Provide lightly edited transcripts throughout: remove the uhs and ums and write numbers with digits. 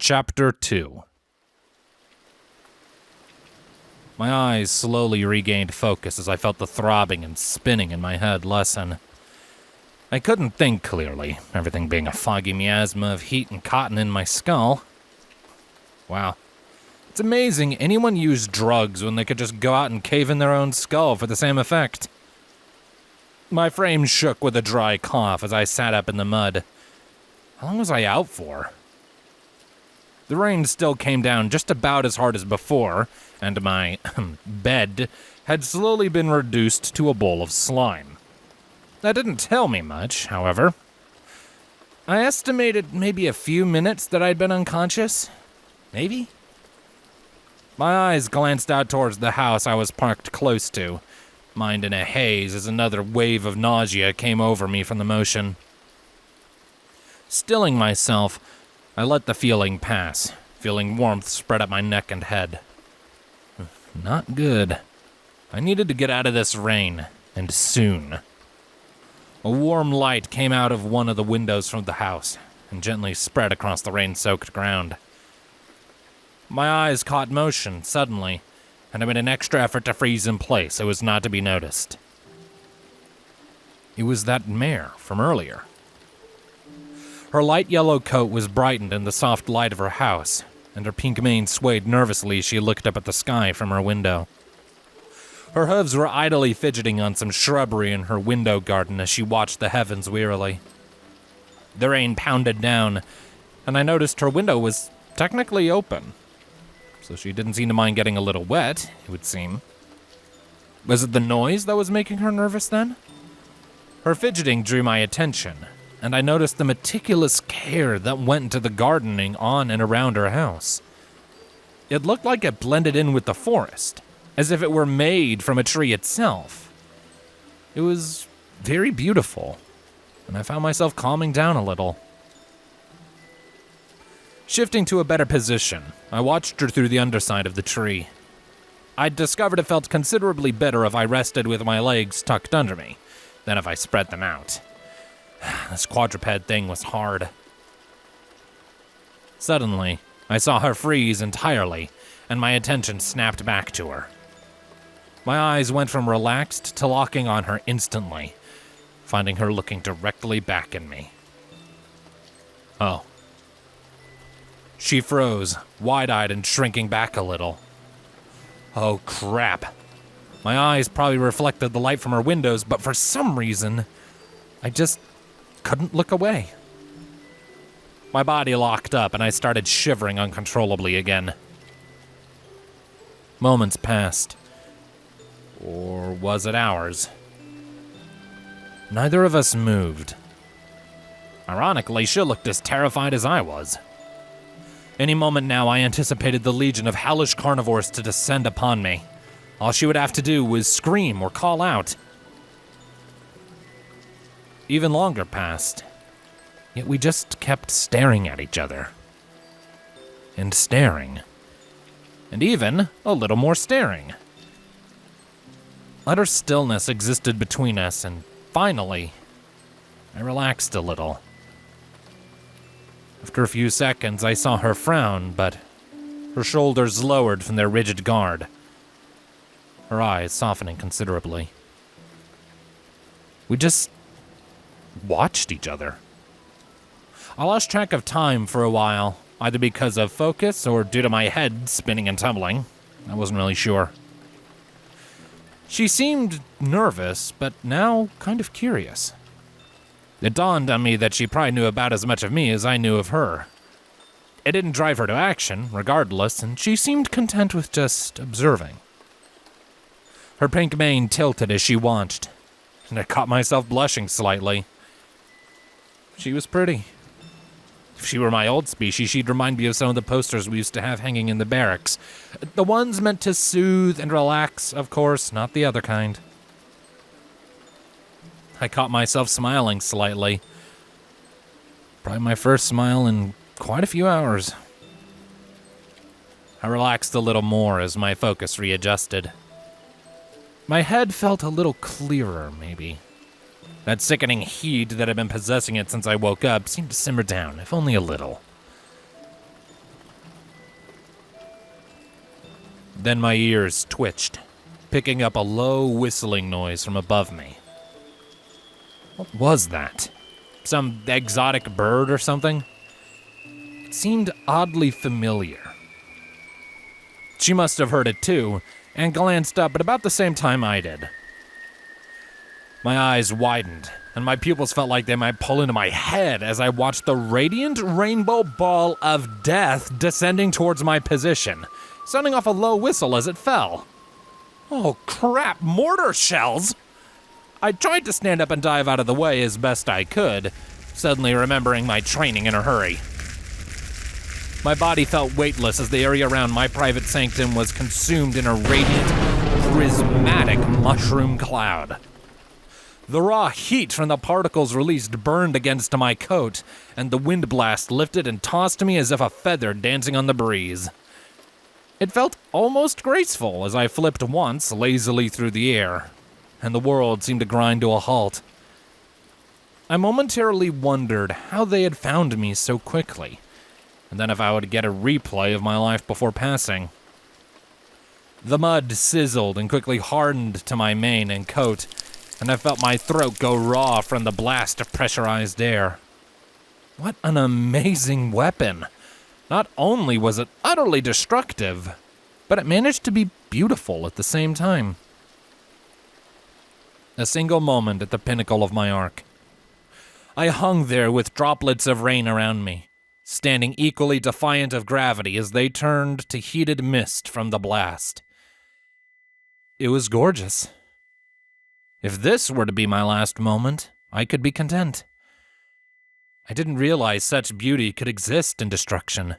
Chapter 2. My eyes slowly regained focus as I felt the throbbing and spinning in my head lessen. I couldn't think clearly, everything being a foggy miasma of heat and cotton in my skull. Wow. It's amazing anyone used drugs when they could just go out and cave in their own skull for the same effect. My frame shook with a dry cough as I sat up in the mud. How long was I out for? The rain still came down just about as hard as before, and my bed had slowly been reduced to a bowl of slime. That didn't tell me much, however. I estimated maybe a few minutes that I'd been unconscious. Maybe? My eyes glanced out towards the house I was parked close to, mind in a haze as another wave of nausea came over me from the motion. Stilling myself, I let the feeling pass, feeling warmth spread up my neck and head. Not good. I needed to get out of this rain, and soon. A warm light came out of one of the windows from the house, and gently spread across the rain-soaked ground. My eyes caught motion suddenly, and I made an extra effort to freeze in place so as not to be noticed. It was that mare from earlier. Her light yellow coat was brightened in the soft light of her house, and her pink mane swayed nervously as she looked up at the sky from her window. Her hooves were idly fidgeting on some shrubbery in her window garden as she watched the heavens wearily. The rain pounded down, and I noticed her window was technically open, so she didn't seem to mind getting a little wet, it would seem. Was it the noise that was making her nervous then? Her fidgeting drew my attention, and I noticed the meticulous care that went into the gardening on and around her house. It looked like it blended in with the forest, as if it were made from a tree itself. It was very beautiful, and I found myself calming down a little. Shifting to a better position, I watched her through the underside of the tree. I'd discovered it felt considerably better if I rested with my legs tucked under me than if I spread them out. This quadruped thing was hard. Suddenly, I saw her freeze entirely, and my attention snapped back to her. My eyes went from relaxed to locking on her instantly, finding her looking directly back at me. Oh. She froze, wide-eyed and shrinking back a little. Oh, crap. My eyes probably reflected the light from her windows, but for some reason, I just couldn't look away. My body locked up and I started shivering uncontrollably again. Moments passed. Or was it hours? Neither of us moved. Ironically, she looked as terrified as I was. Any moment now, I anticipated the legion of hellish carnivores to descend upon me. All she would have to do was scream or call out. Even longer passed, yet we just kept staring at each other. And staring. And even a little more staring. Utter stillness existed between us, and finally, I relaxed a little. After a few seconds, I saw her frown, but her shoulders lowered from their rigid guard, her eyes softening considerably. We just watched each other. I lost track of time for a while, either because of focus or due to my head spinning and tumbling. I wasn't really sure. She seemed nervous, but now kind of curious. It dawned on me that she probably knew about as much of me as I knew of her. It didn't drive her to action, regardless, and she seemed content with just observing. Her pink mane tilted as she watched, and I caught myself blushing slightly. She was pretty. If she were my old species, she'd remind me of some of the posters we used to have hanging in the barracks. The ones meant to soothe and relax, of course, not the other kind. I caught myself smiling slightly. Probably my first smile in quite a few hours. I relaxed a little more as my focus readjusted. My head felt a little clearer, maybe. That sickening heat that had been possessing it since I woke up seemed to simmer down, if only a little. Then my ears twitched, picking up a low whistling noise from above me. What was that? Some exotic bird or something? It seemed oddly familiar. She must have heard it too, and glanced up at about the same time I did. My eyes widened, and my pupils felt like they might pull into my head as I watched the radiant rainbow ball of death descending towards my position, sounding off a low whistle as it fell. Oh crap, mortar shells! I tried to stand up and dive out of the way as best I could, suddenly remembering my training in a hurry. My body felt weightless as the area around my private sanctum was consumed in a radiant, prismatic mushroom cloud. The raw heat from the particles released burned against my coat, and the wind blast lifted and tossed me as if a feather dancing on the breeze. It felt almost graceful as I flipped once lazily through the air, and the world seemed to grind to a halt. I momentarily wondered how they had found me so quickly, and then if I would get a replay of my life before passing. The mud sizzled and quickly hardened to my mane and coat, and I felt my throat go raw from the blast of pressurized air. What an amazing weapon! Not only was it utterly destructive, but it managed to be beautiful at the same time. A single moment at the pinnacle of my arc. I hung there with droplets of rain around me, standing equally defiant of gravity as they turned to heated mist from the blast. It was gorgeous. If this were to be my last moment, I could be content. I didn't realize such beauty could exist in destruction.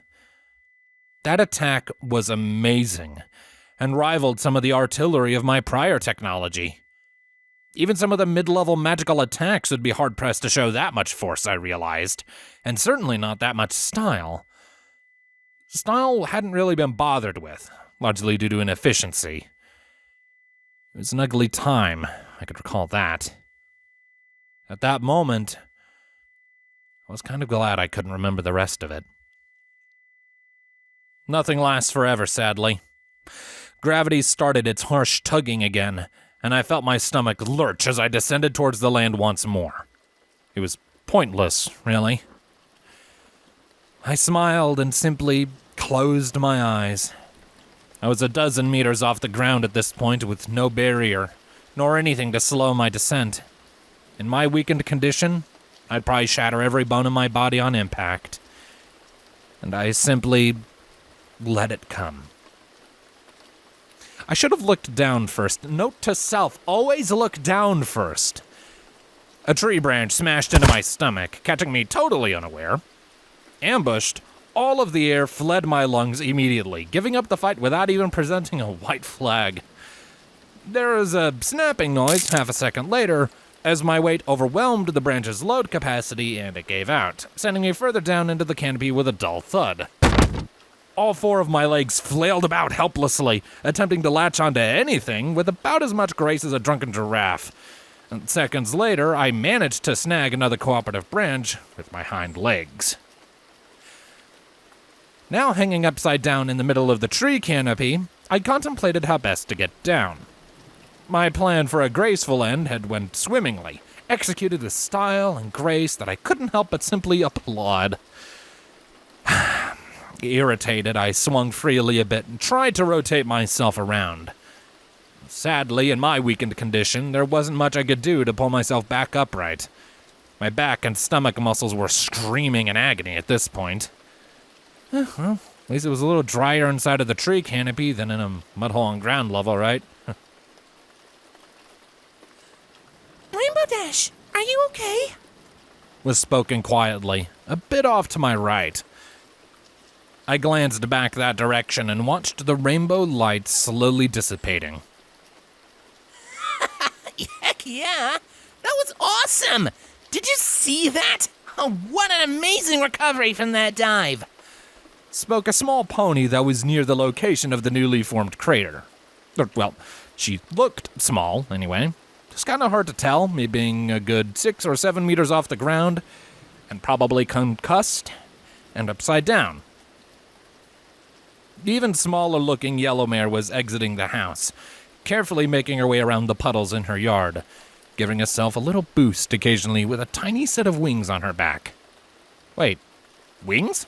That attack was amazing, and rivaled some of the artillery of my prior technology. Even some of the mid-level magical attacks would be hard-pressed to show that much force, I realized, and certainly not that much style. Style hadn't really been bothered with, largely due to inefficiency. It was an ugly time, I could recall that. At that moment, I was kind of glad I couldn't remember the rest of it. Nothing lasts forever, sadly. Gravity started its harsh tugging again, and I felt my stomach lurch as I descended towards the land once more. It was pointless, really. I smiled and simply closed my eyes. I was a dozen meters off the ground at this point with no barrier, nor anything to slow my descent. In my weakened condition, I'd probably shatter every bone in my body on impact. And I simply let it come. I should have looked down first. Note to self, always look down first. A tree branch smashed into my stomach, catching me totally unaware. Ambushed, all of the air fled my lungs immediately, giving up the fight without even presenting a white flag. There was a snapping noise half a second later, as my weight overwhelmed the branch's load capacity and it gave out, sending me further down into the canopy with a dull thud. All four of my legs flailed about helplessly, attempting to latch onto anything with about as much grace as a drunken giraffe. And seconds later, I managed to snag another cooperative branch with my hind legs. Now hanging upside down in the middle of the tree canopy, I contemplated how best to get down. My plan for a graceful end had went swimmingly, executed with style and grace that I couldn't help but simply applaud. Irritated, I swung freely a bit and tried to rotate myself around. Sadly, in my weakened condition, there wasn't much I could do to pull myself back upright. My back and stomach muscles were screaming in agony at this point. Well, at least it was a little drier inside of the tree canopy than in a mud hole on ground level, right? Rainbow Dash, are you okay? Was spoken quietly, a bit off to my right. I glanced back that direction and watched the rainbow light slowly dissipating. Heck yeah! That was awesome! Did you see that? Oh, what an amazing recovery from that dive! Spoke a small pony that was near the location of the newly formed crater. Well, she looked small, anyway. Just kind of hard to tell, me being a good 6 or 7 meters off the ground, and probably concussed, and upside down. The even smaller-looking yellow mare was exiting the house, carefully making her way around the puddles in her yard, giving herself a little boost occasionally with a tiny set of wings on her back. Wait, wings?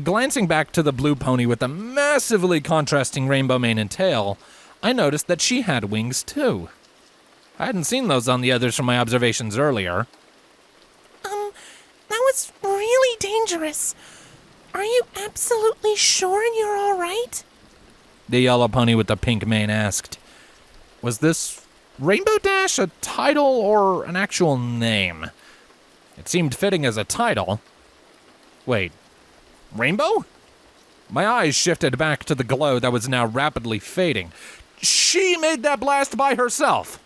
Glancing back to the blue pony with the massively contrasting rainbow mane and tail, I noticed that she had wings too. I hadn't seen those on the others from my observations earlier. That was really dangerous. Are you absolutely sure you're all right? The yellow pony with the pink mane asked. Was this Rainbow Dash a title or an actual name? It seemed fitting as a title. Wait, Rainbow? My eyes shifted back to the glow that was now rapidly fading. She made that blast by herself!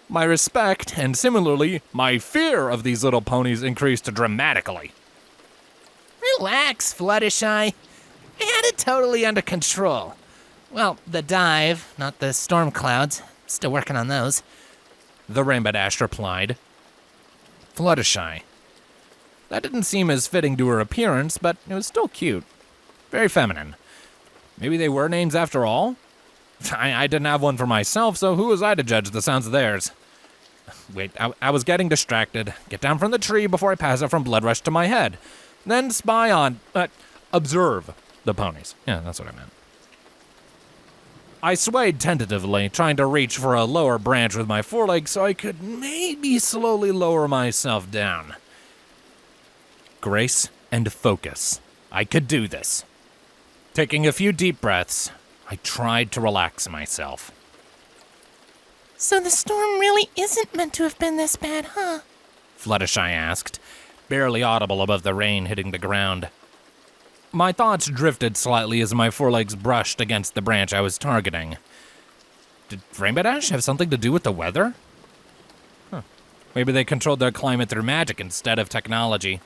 My respect, and similarly, my fear of these little ponies increased dramatically. Relax, Fluttershy. I had it totally under control. Well, the dive, not the storm clouds. Still working on those. The Rainbow Dash replied. Fluttershy. That didn't seem as fitting to her appearance, but it was still cute. Very feminine. Maybe they were names after all? I didn't have one for myself, so who was I to judge the sounds of theirs? Wait, I was getting distracted. Get down from the tree before I pass it from blood rush to my head. Then spy on, observe the ponies. Yeah, that's what I meant. I swayed tentatively, trying to reach for a lower branch with my foreleg so I could maybe slowly lower myself down. Grace and focus. I could do this. Taking a few deep breaths, I tried to relax myself. So the storm really isn't meant to have been this bad, huh? Fluttershy asked, barely audible above the rain hitting the ground. My thoughts drifted slightly as my forelegs brushed against the branch I was targeting. Did Rainbow Dash have something to do with the weather? Maybe they controlled their climate through magic instead of technology.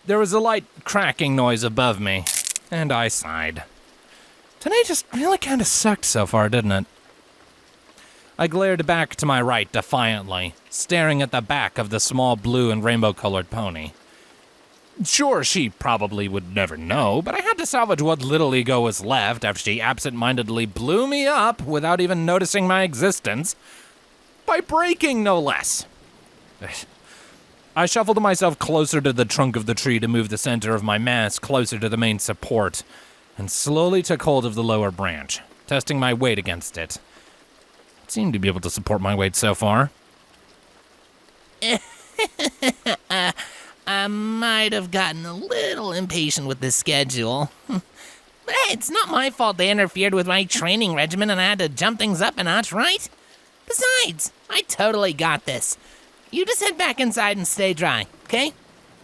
There was a light cracking noise above me, and I sighed. Today just really kind of sucked so far, didn't it? I glared back to my right defiantly, staring at the back of the small blue and rainbow-colored pony. Sure, she probably would never know, but I had to salvage what little ego was left after she absent-mindedly blew me up without even noticing my existence. By breaking, no less. I shuffled myself closer to the trunk of the tree to move the center of my mass closer to the main support, and slowly took hold of the lower branch, testing my weight against it. It seemed to be able to support my weight so far. I might have gotten a little impatient with this schedule. But hey, it's not my fault they interfered with my training regimen and I had to jump things up a notch, right? Besides, I totally got this. You just head back inside and stay dry, okay?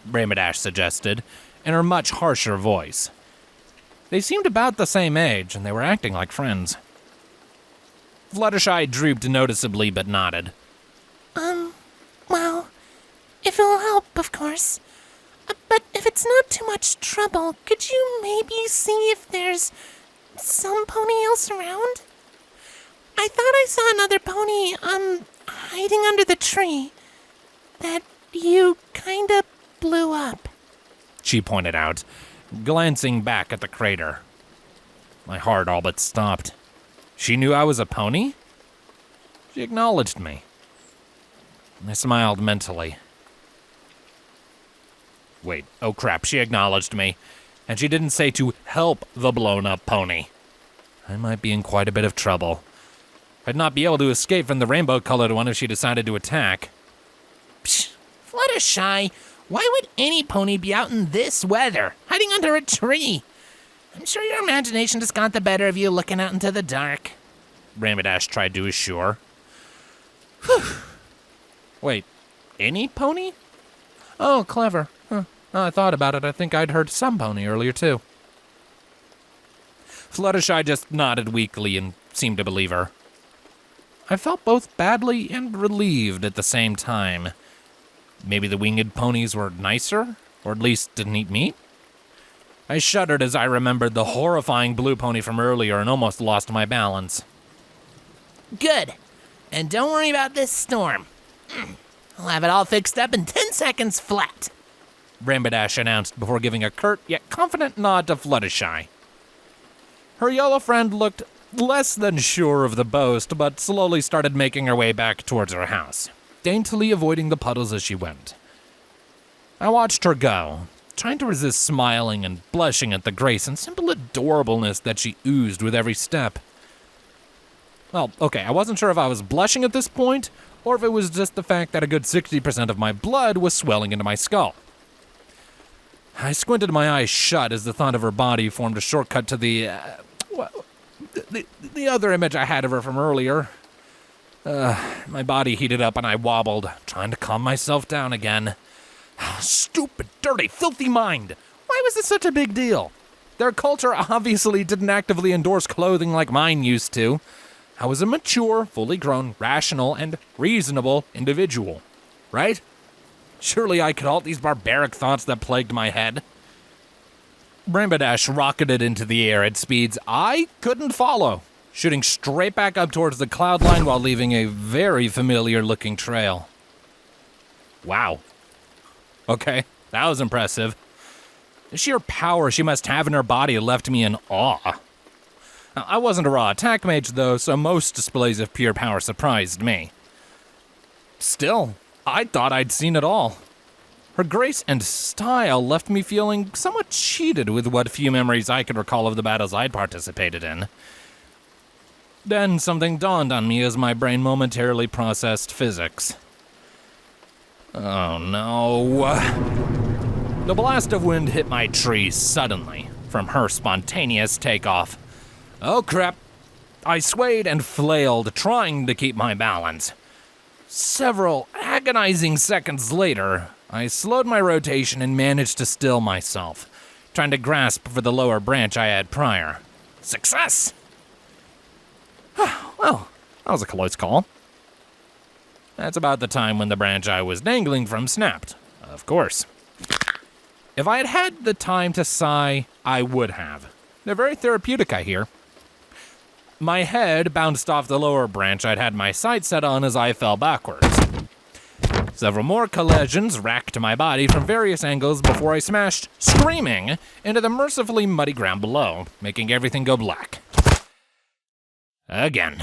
Rainbow Dash suggested, in her much harsher voice. They seemed about the same age, and they were acting like friends. Fluttershy drooped noticeably but nodded. Well, if it'll help, of course. But if it's not too much trouble, could you maybe see if there's some pony else around? I thought I saw another pony, hiding under the tree that you kinda blew up. She pointed out, glancing back at the crater. My heart all but stopped. She knew I was a pony? She acknowledged me. I smiled mentally. Wait, oh crap, she acknowledged me. And she didn't say to help the blown-up pony. I might be in quite a bit of trouble. I'd not be able to escape from the rainbow-colored one if she decided to attack. Psh, Fluttershy, why would any pony be out in this weather, hiding under a tree? I'm sure your imagination just got the better of you looking out into the dark. Rainbow Dash tried to assure. Whew. Wait, any pony? Oh, clever. Huh. I thought about it. I think I'd heard some pony earlier, too. Fluttershy just nodded weakly and seemed to believe her. I felt both badly and relieved at the same time. Maybe the winged ponies were nicer, or at least didn't eat meat? I shuddered as I remembered the horrifying blue pony from earlier and almost lost my balance. Good. And don't worry about this storm. I'll have it all fixed up in 10 seconds flat. Rambodash announced before giving a curt yet confident nod to Fluttershy. Her yellow friend looked less than sure of the boast, but slowly started making her way back towards her house, daintily avoiding the puddles as she went. I watched her go, trying to resist smiling and blushing at the grace and simple adorableness that she oozed with every step. Well, okay, I wasn't sure if I was blushing at this point, or if it was just the fact that a good 60% of my blood was swelling into my skull. I squinted my eyes shut as the thought of her body formed a shortcut to the other image I had of her from earlier. My body heated up and I wobbled, trying to calm myself down again. Stupid, dirty, filthy mind! Why was it such a big deal? Their culture obviously didn't actively endorse clothing like mine used to. I was a mature, fully grown, rational, and reasonable individual, right? Surely I could halt these barbaric thoughts that plagued my head. Rambodash rocketed into the air at speeds I couldn't follow, shooting straight back up towards the cloud line while leaving a very familiar-looking trail. Wow. Okay, that was impressive. The sheer power she must have in her body left me in awe. Now, I wasn't a raw attack mage, though, so most displays of pure power surprised me. Still, I thought I'd seen it all. Her grace and style left me feeling somewhat cheated with what few memories I could recall of the battles I'd participated in. Then something dawned on me as my brain momentarily processed physics. Oh no. The blast of wind hit my tree suddenly from her spontaneous takeoff. Oh crap. I swayed and flailed, trying to keep my balance. Several agonizing seconds later, I slowed my rotation and managed to still myself, trying to grasp for the lower branch I had prior. Success! Well, that was a close call. That's about the time when the branch I was dangling from snapped, of course. If I had had the time to sigh, I would have. They're very therapeutic, I hear. My head bounced off the lower branch I'd had my sights set on as I fell backwards. Several more collisions racked my body from various angles before I smashed, screaming, into the mercifully muddy ground below, making everything go black. Again.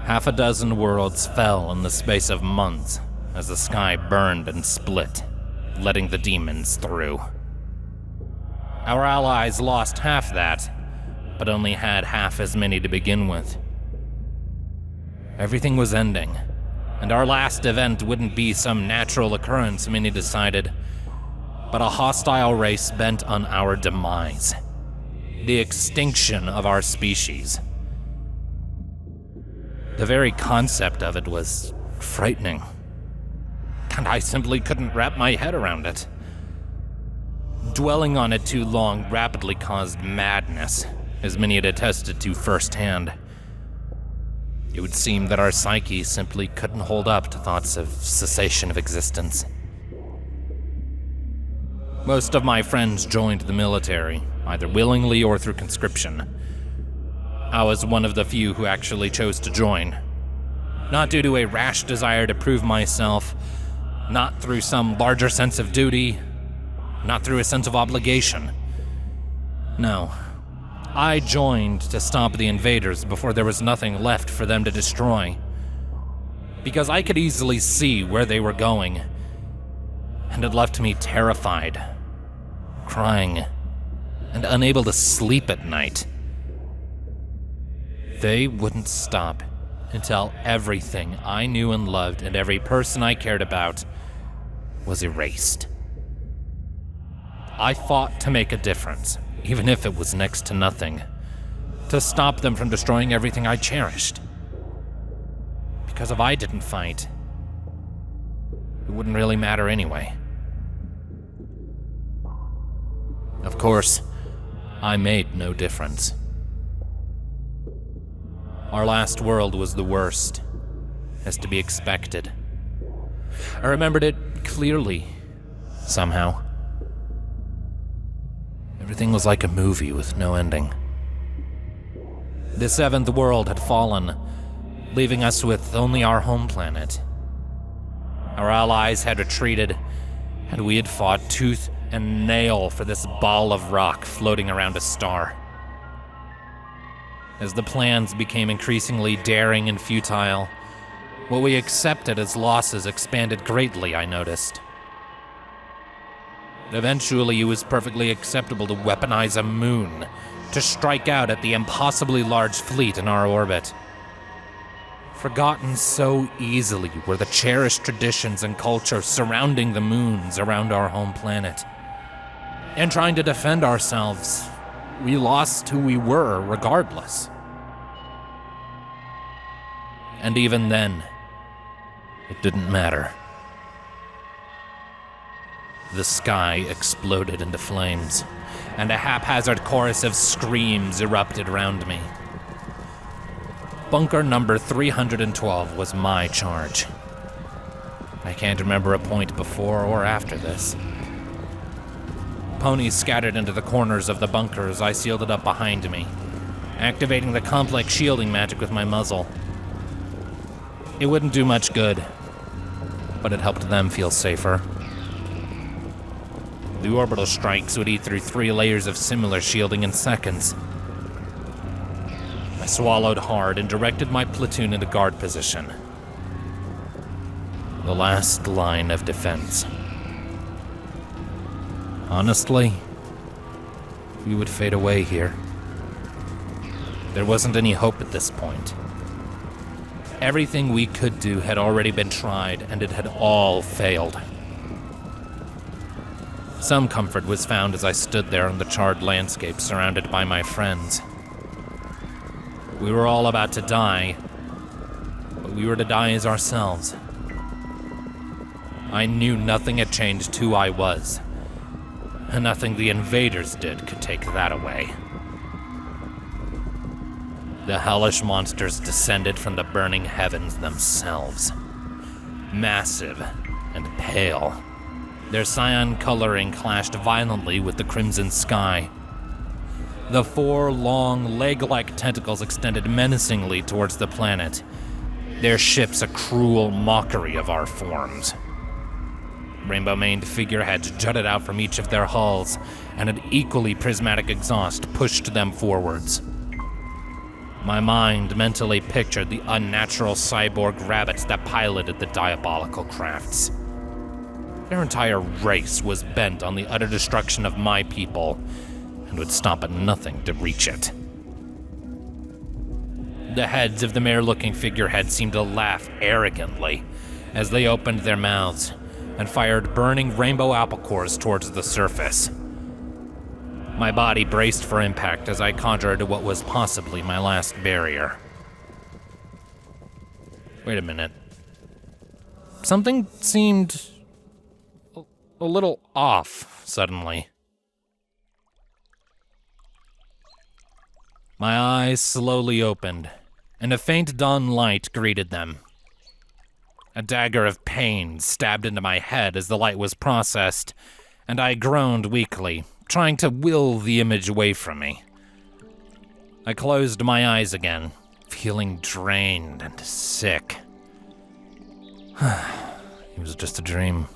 Half a dozen worlds fell in the space of months as the sky burned and split, letting the demons through. Our allies lost half that, but only had half as many to begin with. Everything was ending, and our last event wouldn't be some natural occurrence, many decided, but a hostile race bent on our demise. The extinction of our species. The very concept of it was frightening, and I simply couldn't wrap my head around it. Dwelling on it too long rapidly caused madness, as many had attested to firsthand. It would seem that our psyche simply couldn't hold up to thoughts of cessation of existence. Most of my friends joined the military, either willingly or through conscription. I was one of the few who actually chose to join. Not due to a rash desire to prove myself, not through some larger sense of duty, not through a sense of obligation. No, I joined to stop the invaders before there was nothing left for them to destroy. Because I could easily see where they were going, and it left me terrified, crying, and unable to sleep at night. They wouldn't stop until everything I knew and loved and every person I cared about was erased. I fought to make a difference, even if it was next to nothing, to stop them from destroying everything I cherished. Because if I didn't fight, it wouldn't really matter anyway. Of course, I made no difference. Our last world was the worst, as to be expected. I remembered it clearly, somehow. Everything was like a movie with no ending. The seventh world had fallen, leaving us with only our home planet. Our allies had retreated, and we had fought tooth and nail for this ball of rock floating around a star. As the plans became increasingly daring and futile, what we accepted as losses expanded greatly, I noticed. Eventually, it was perfectly acceptable to weaponize a moon, to strike out at the impossibly large fleet in our orbit. Forgotten so easily were the cherished traditions and culture surrounding the moons around our home planet. In trying to defend ourselves, we lost who we were regardless. And even then, it didn't matter. The sky exploded into flames, and a haphazard chorus of screams erupted around me. Bunker number 312 was my charge. I can't remember a point before or after this. Ponies scattered into the corners of the bunker as I sealed it up behind me, activating the complex shielding magic with my muzzle. It wouldn't do much good, but it helped them feel safer. The orbital strikes would eat through 3 layers of similar shielding in seconds. I swallowed hard and directed my platoon into guard position. The last line of defense. Honestly, we would fade away here. There wasn't any hope at this point. Everything we could do had already been tried, and it had all failed. Some comfort was found as I stood there in the charred landscape surrounded by my friends. We were all about to die, but we were to die as ourselves. I knew nothing had changed who I was, and nothing the invaders did could take that away. The hellish monsters descended from the burning heavens themselves, massive and pale. Their cyan coloring clashed violently with the crimson sky. The 4 long, leg-like tentacles extended menacingly towards the planet, their ships a cruel mockery of our forms. Rainbow-maned figureheads jutted out from each of their hulls, and an equally prismatic exhaust pushed them forwards. My mind mentally pictured the unnatural cyborg rabbits that piloted the diabolical crafts. Their entire race was bent on the utter destruction of my people, and would stop at nothing to reach it. The heads of the mere-looking figureheads seemed to laugh arrogantly as they opened their mouths and fired burning rainbow apple cores towards the surface. My body braced for impact as I conjured what was possibly my last barrier. Wait a minute. Something seemed a little off suddenly. My eyes slowly opened, and a faint dawn light greeted them. A dagger of pain stabbed into my head as the light was processed, and I groaned weakly, trying to will the image away from me. I closed my eyes again, feeling drained and sick. It was just a dream.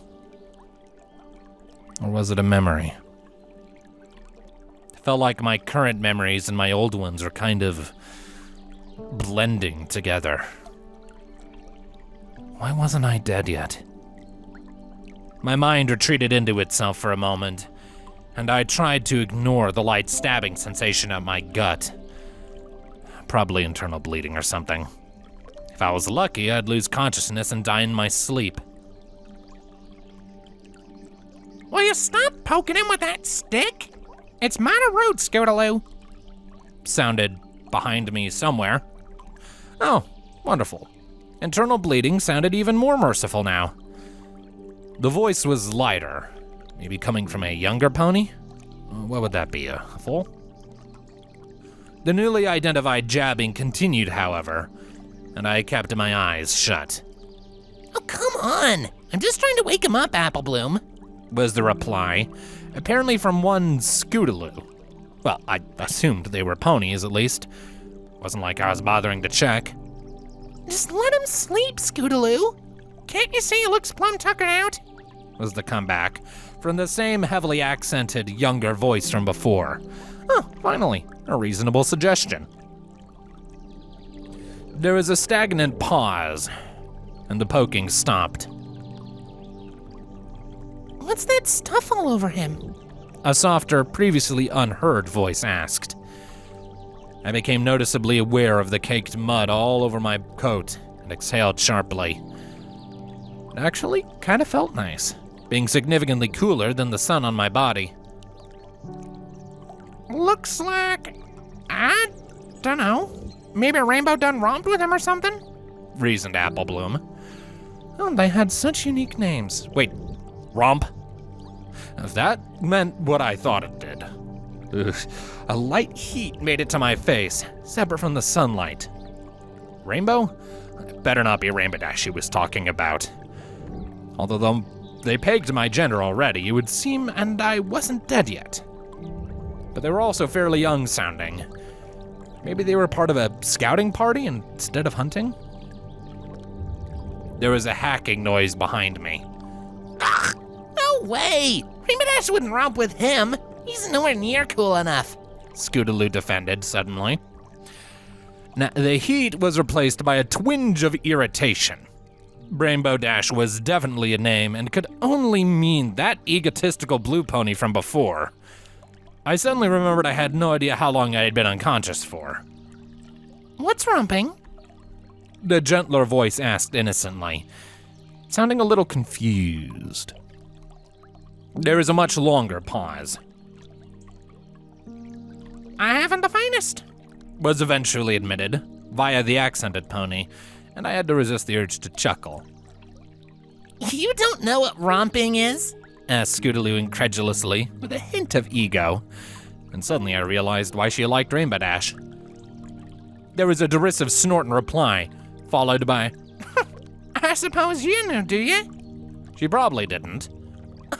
Or was it a memory? It felt like my current memories and my old ones were kind of blending together. Why wasn't I dead yet? My mind retreated into itself for a moment, and I tried to ignore the light stabbing sensation at my gut. Probably internal bleeding or something. If I was lucky, I'd lose consciousness and die in my sleep. Will you stop poking him with that stick? It's mighty rude, Scootaloo. Sounded behind me somewhere. Oh, wonderful. Internal bleeding sounded even more merciful now. The voice was lighter, maybe coming from a younger pony? What would that be, a foal? The newly identified jabbing continued, however, and I kept my eyes shut. Oh, come on. I'm just trying to wake him up, Applebloom, was the reply, apparently from one Scootaloo. Well, I assumed they were ponies, at least. Wasn't like I was bothering to check. Just let him sleep, Scootaloo. Can't you see he looks plumb tuckered out? Was the comeback from the same heavily accented, younger voice from before. Oh, finally, a reasonable suggestion. There was a stagnant pause, and the poking stopped. What's that stuff all over him? A softer, previously unheard voice asked. I became noticeably aware of the caked mud all over my coat and exhaled sharply. It actually kind of felt nice, being significantly cooler than the sun on my body. Looks like, I don't know, maybe Rainbow done romped with him or something? Reasoned Apple Bloom. Oh, they had such unique names. Wait, romp? If that meant what I thought it did. Ugh. A light heat made it to my face, separate from the sunlight. Rainbow? Better not be Rainbow Dash she was talking about. Although they pegged my gender already, it would seem, and I wasn't dead yet. But they were also fairly young sounding. Maybe they were part of a scouting party instead of hunting? There was a hacking noise behind me. Ugh, no way! Rainbow Dash wouldn't romp with him. He's nowhere near cool enough. Scootaloo defended suddenly. Now, the heat was replaced by a twinge of irritation. Rainbow Dash was definitely a name and could only mean that egotistical blue pony from before. I suddenly remembered I had no idea how long I had been unconscious for. What's romping? The gentler voice asked innocently, sounding a little confused. There was a much longer pause. I haven't the finest, was eventually admitted, via the accented pony, and I had to resist the urge to chuckle. You don't know what romping is? Asked Scootaloo incredulously, with a hint of ego, and suddenly I realized why she liked Rainbow Dash. There was a derisive snort in reply, followed by, I suppose you knew, do you? She probably didn't.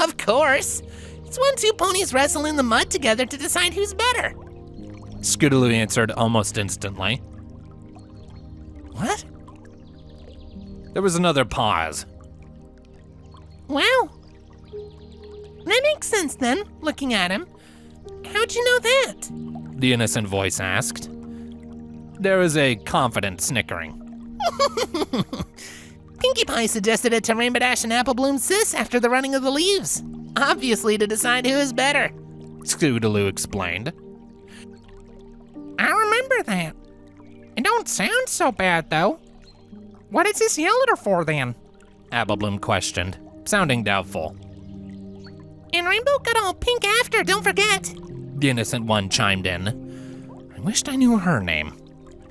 Of course. It's when two ponies wrestle in the mud together to decide who's better. Scootaloo answered almost instantly. What? There was another pause. Well, that makes sense then, looking at him. How'd you know that? The innocent voice asked. There was a confident snickering. Pinkie Pie suggested it to Rainbow Dash and Apple Bloom's sis after the running of the leaves. Obviously to decide who is better. Scootaloo explained. I remember that. It don't sound so bad, though. What is this yell at her for, then? Apple Bloom questioned, sounding doubtful. And Rainbow got all pink after, don't forget. The innocent one chimed in. I wished I knew her name.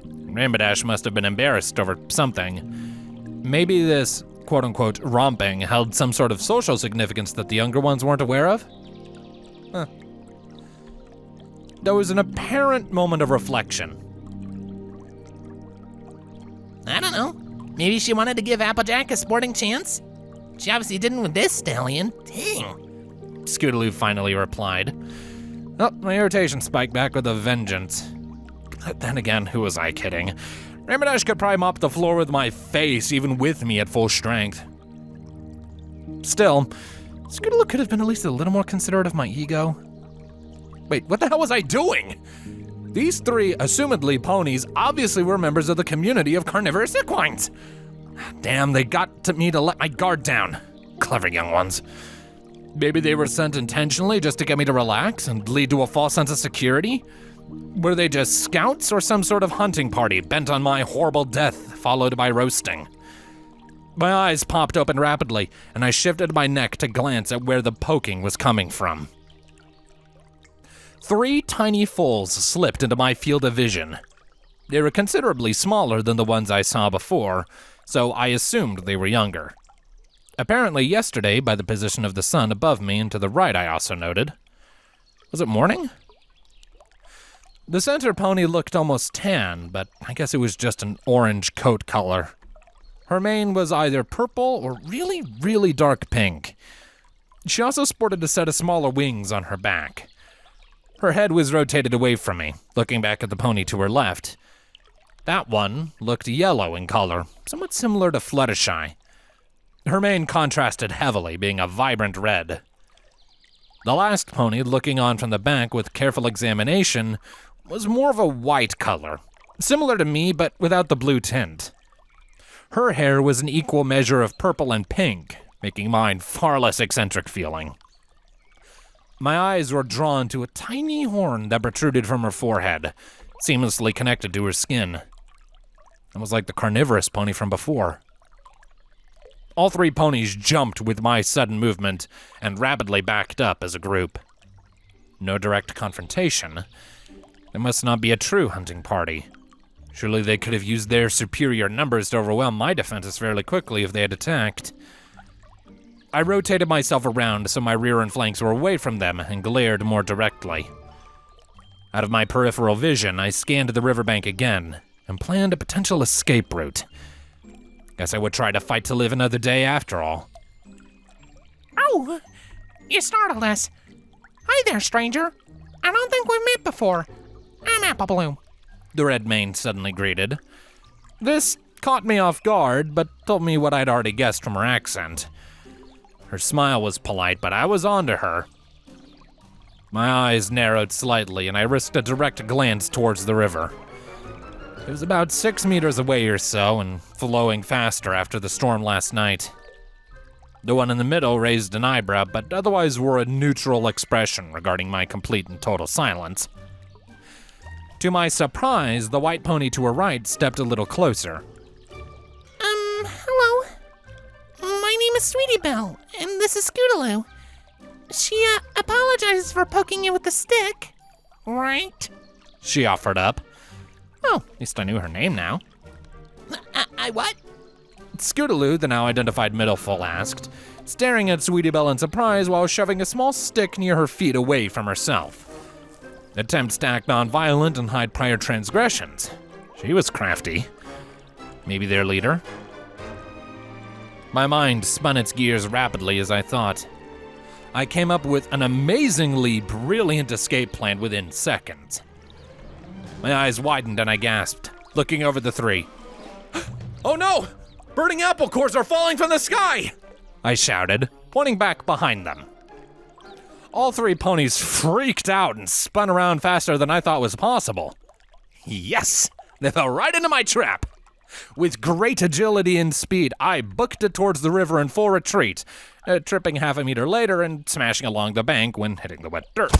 Rainbow Dash must have been embarrassed over something. Maybe this quote-unquote romping held some sort of social significance that the younger ones weren't aware of? Huh. There was an apparent moment of reflection. I don't know. Maybe she wanted to give Applejack a sporting chance? She obviously didn't with this stallion. Dang. Scootaloo finally replied. Oh, my irritation spiked back with a vengeance. But then again, who was I kidding? Rainbow Dash could probably mop the floor with my face, even with me at full strength. Still, Scootaloo could have been at least a little more considerate of my ego. Wait, what the hell was I doing? These three, assumedly ponies, obviously were members of the community of carnivorous equines. Damn, they got to me to let my guard down. Clever young ones. Maybe they were sent intentionally just to get me to relax and lead to a false sense of security? Were they just scouts or some sort of hunting party bent on my horrible death, followed by roasting? My eyes popped open rapidly, and I shifted my neck to glance at where the poking was coming from. 3 tiny foals slipped into my field of vision. They were considerably smaller than the ones I saw before, so I assumed they were younger. Apparently yesterday, by the position of the sun above me and to the right, I also noted. Was it morning? The center pony looked almost tan, but I guess it was just an orange coat color. Her mane was either purple or really, really dark pink. She also sported a set of smaller wings on her back. Her head was rotated away from me, looking back at the pony to her left, That one looked yellow in color, somewhat similar to Fluttershy. Her mane contrasted heavily, being a vibrant red. The last pony, looking on from the back with careful examination, was more of a white color, similar to me but without the blue tint. Her hair was an equal measure of purple and pink, making mine far less eccentric feeling. My eyes were drawn to a tiny horn that protruded from her forehead, seamlessly connected to her skin. It was like the carnivorous pony from before. All three ponies jumped with my sudden movement and rapidly backed up as a group. No direct confrontation. It must not be a true hunting party. Surely they could have used their superior numbers to overwhelm my defenses fairly quickly if they had attacked. I rotated myself around so my rear and flanks were away from them and glared more directly. Out of my peripheral vision, I scanned the riverbank again and planned a potential escape route. Guess I would try to fight to live another day after all. Oh, you startled us. Hi there, stranger. I don't think we've met before. I'm Apple Bloom. The red mane suddenly greeted. This caught me off guard, but told me what I'd already guessed from her accent. Her smile was polite, but I was on to her. My eyes narrowed slightly, and I risked a direct glance towards the river. It was about 6 meters away or so, and flowing faster after the storm last night. The one in the middle raised an eyebrow, but otherwise wore a neutral expression regarding my complete and total silence. To my surprise, the white pony to her right stepped a little closer. Hello. My name is Sweetie Belle, and this is Scootaloo. She, apologizes for poking you with the stick, right? She offered up. Oh, at least I knew her name now. I what? Scootaloo, the now identified middlefoot, asked, staring at Sweetie Belle in surprise while shoving a small stick near her feet away from herself. Attempts to act non-violent and hide prior transgressions. She was crafty. Maybe their leader? My mind spun its gears rapidly as I thought. I came up with an amazingly brilliant escape plan within seconds. My eyes widened and I gasped, looking over the three. Oh no! Burning apple cores are falling from the sky! I shouted, pointing back behind them. All three ponies freaked out and spun around faster than I thought was possible. Yes! They fell right into my trap! With great agility and speed, I booked it towards the river in full retreat, tripping half a meter later and smashing along the bank when hitting the wet dirt.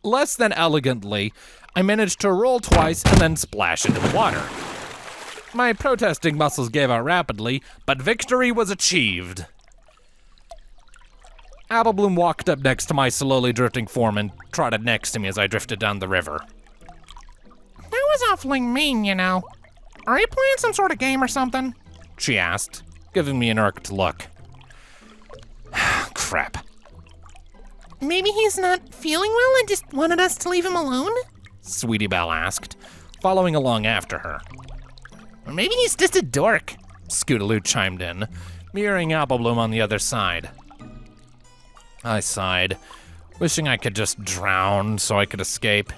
Less than elegantly, I managed to roll twice and then splash into the water. My protesting muscles gave out rapidly, but victory was achieved. Applebloom walked up next to my slowly drifting form and trotted next to me as I drifted down the river. That was awfully mean, you know. Are you playing some sort of game or something? She asked, giving me an irked look. Crap. Maybe he's not feeling well and just wanted us to leave him alone? Sweetie Belle asked, following along after her. Or maybe he's just a dork. Scootaloo chimed in, mirroring Applebloom on the other side. I sighed, wishing I could just drown so I could escape.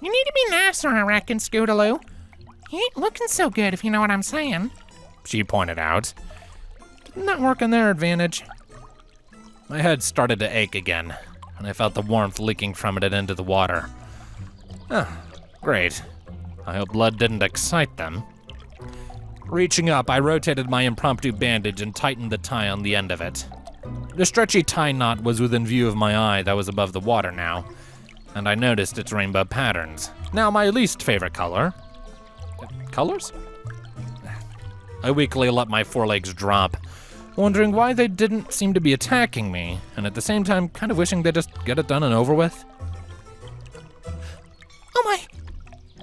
You need to be nicer, I reckon, Scootaloo. He ain't looking so good, if you know what I'm saying. She pointed out. Not working their advantage. My head started to ache again, and I felt the warmth leaking from it into the water. Great. I hope blood didn't excite them. Reaching up, I rotated my impromptu bandage and tightened the tie on the end of it. The stretchy tie knot was within view of my eye that was above the water now, and I noticed its rainbow patterns. Now my least favorite color. Colors? I weakly let my forelegs drop, wondering why they didn't seem to be attacking me, and at the same time kind of wishing they'd just get it done and over with. Oh my!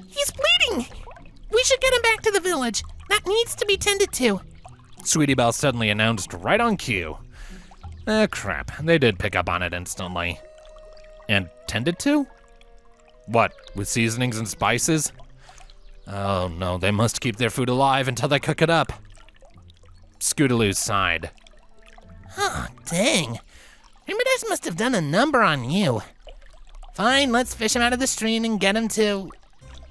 He's bleeding! We should get him back to the village. That needs to be tended to. Sweetie Belle suddenly announced right on cue. Crap. They did pick up on it instantly. And tended to? What, with seasonings and spices? Oh no, they must keep their food alive until they cook it up. Scootaloo sighed. Oh, dang. Hermidas must have done a number on you. Fine, let's fish him out of the stream and get him to...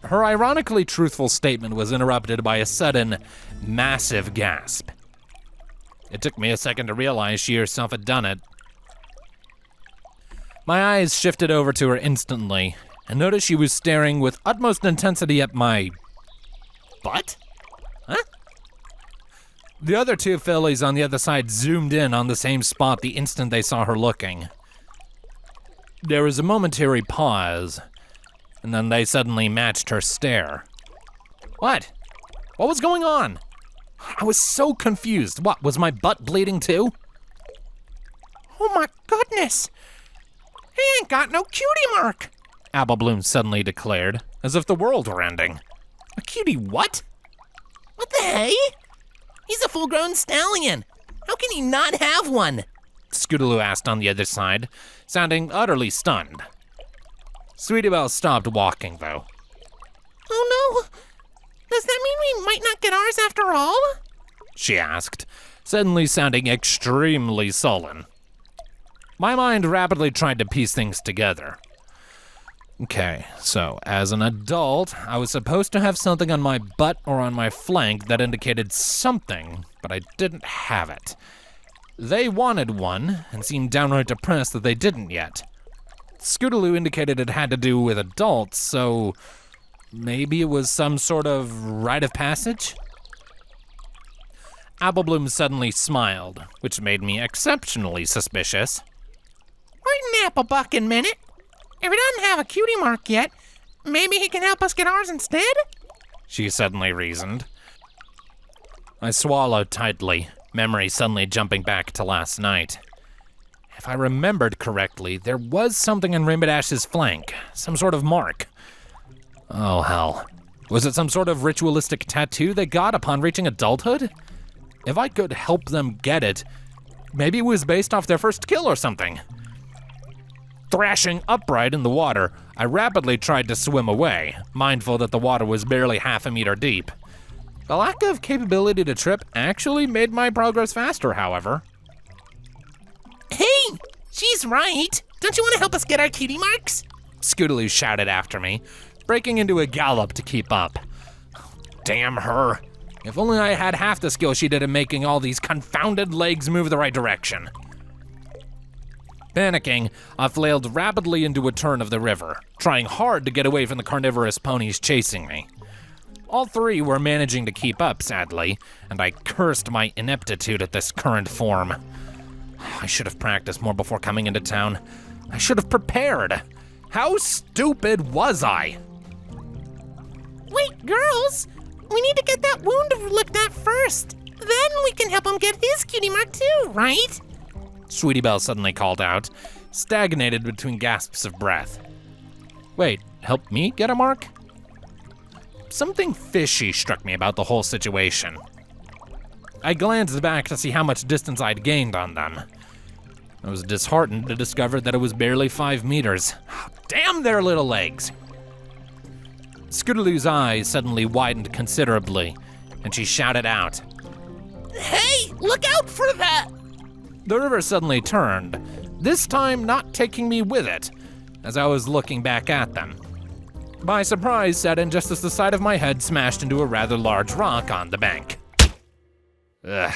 Her ironically truthful statement was interrupted by a sudden, massive gasp. It took me a second to realize she herself had done it. My eyes shifted over to her instantly, and noticed she was staring with utmost intensity at my butt? Huh? The other two fillies on the other side zoomed in on the same spot the instant they saw her looking. There was a momentary pause, and then they suddenly matched her stare. What? What was going on? I was so confused. What, was my butt bleeding too? Oh my goodness! He ain't got no cutie mark! Apple Bloom suddenly declared, as if the world were ending. A cutie what? What the hey? He's a full-grown stallion. How can he not have one? Scootaloo asked on the other side, sounding utterly stunned. Sweetie Belle stopped walking, though. Oh no! Does that mean we might not get ours after all? She asked, suddenly sounding extremely sullen. My mind rapidly tried to piece things together. Okay, so as an adult, I was supposed to have something on my butt or on my flank that indicated something, but I didn't have it. They wanted one, and seemed downright depressed that they didn't yet. Scootaloo indicated it had to do with adults, so maybe it was some sort of rite of passage? Apple Bloom suddenly smiled, which made me exceptionally suspicious. Wait an apple bucking minute. If he doesn't have a cutie mark yet, maybe he can help us get ours instead? She suddenly reasoned. I swallowed tightly, memory suddenly jumping back to last night. If I remembered correctly, there was something in Rainbow Dash's flank, some sort of mark. Oh hell. Was it some sort of ritualistic tattoo they got upon reaching adulthood? If I could help them get it, maybe it was based off their first kill or something. Thrashing upright in the water, I rapidly tried to swim away, mindful that the water was barely half a meter deep. The lack of capability to trip actually made my progress faster, however. Hey, she's right. Don't you want to help us get our cutie marks? Scootaloo shouted after me, breaking into a gallop to keep up. Damn her. If only I had half the skill she did in making all these confounded legs move the right direction. Panicking, I flailed rapidly into a turn of the river, trying hard to get away from the carnivorous ponies chasing me. All three were managing to keep up, sadly, and I cursed my ineptitude at this current form. I should have practiced more before coming into town. I should have prepared. How stupid was I? Wait, girls! We need to get that wound looked at first. Then we can help him get his cutie mark too, right? Sweetie Belle suddenly called out, stagnated between gasps of breath. Wait, help me get a mark? Something fishy struck me about the whole situation. I glanced back to see how much distance I'd gained on them. I was disheartened to discover that it was barely 5 meters. Damn their little legs! Scootaloo's eyes suddenly widened considerably, and she shouted out, Hey, look out for that! The river suddenly turned, this time not taking me with it, as I was looking back at them. My surprise set in just as the side of my head smashed into a rather large rock on the bank. Ugh.